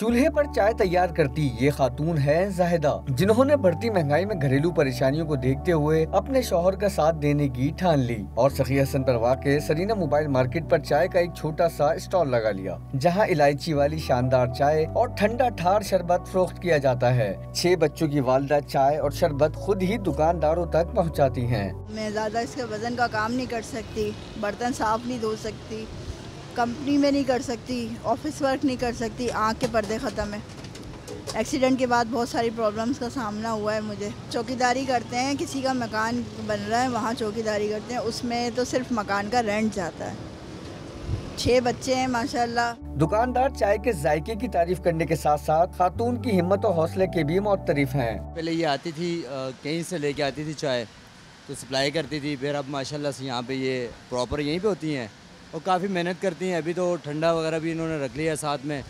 चूल्हे पर चाय तैयार करती ये खातून है जाहिदा, जिन्होंने बढ़ती महंगाई में घरेलू परेशानियों को देखते हुए अपने शौहर का साथ देने की ठान ली और सखी हसन पर वाक़े सरीना मोबाइल मार्केट पर चाय का एक छोटा सा स्टॉल लगा लिया, जहां इलायची वाली शानदार चाय और ठंडा ठार शरबत फरोख्त किया जाता है। 6 बच्चों की वालिदा चाय और शरबत खुद ही दुकानदारों तक पहुंचाती हैं। मैं ज़्यादा इसके वजन का काम नहीं कर सकती, बर्तन साफ नहीं धो सकती, कंपनी में नहीं कर सकती, ऑफिस वर्क नहीं कर सकती, आँख के पर्दे ख़त्म है। एक्सीडेंट के बाद बहुत सारी प्रॉब्लम्स का सामना हुआ है मुझे। चौकीदारी करते हैं, किसी का मकान बन रहा है वहाँ चौकीदारी करते हैं, उसमें तो सिर्फ मकान का रेंट जाता है। 6 बच्चे हैं माशाल्लाह। दुकानदार चाय के जायके की तारीफ करने के साथ साथ खातून की हिम्मत और हौसले के भी मुअत्तरिफ हैं। पहले ये आती थी कहीं से लेके आती थी चाय, तो सप्लाई करती थी, फिर अब माशाल्लाह से यहाँ पे ये प्रॉपर यहीं पे होती हैं और काफ़ी मेहनत करती हैं। अभी तो ठंडा वगैरह भी इन्होंने रख लिया साथ में,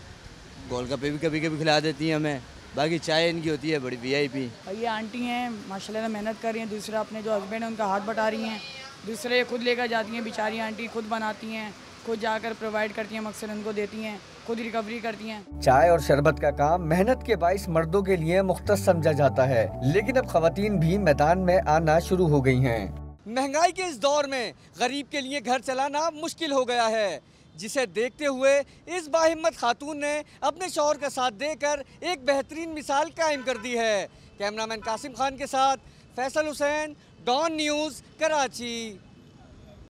गोलगप्पे भी कभी कभी खिला देती हैं हमें। बाकी चाय इनकी होती है बड़ी VIP। ये आंटी हैं माशाल्लाह मेहनत कर रही हैं, दूसरा अपने जो हस्बैंड हैं उनका हाथ बटा रही हैं, दूसरे खुद लेकर जाती हैं, बेचारी आंटी खुद बनाती हैं, खुद जाकर प्रोवाइड करती हैं, मकसद उनको देती हैं, खुद रिकवरी करती हैं। चाय और शरबत का काम मेहनत के बाइस मर्दों के लिए मुख्तस समझा जाता है, लेकिन अब खवातीन भी मैदान में आना शुरू हो गई हैं। महंगाई के इस दौर में गरीब के लिए घर चलाना मुश्किल हो गया है, जिसे देखते हुए इस बाहिम्मत खातून ने अपने शौहर का साथ देकर एक बेहतरीन मिसाल कायम कर दी है। कैमरामैन कासिम खान के साथ फैसल हुसैन, डॉन न्यूज़, कराची।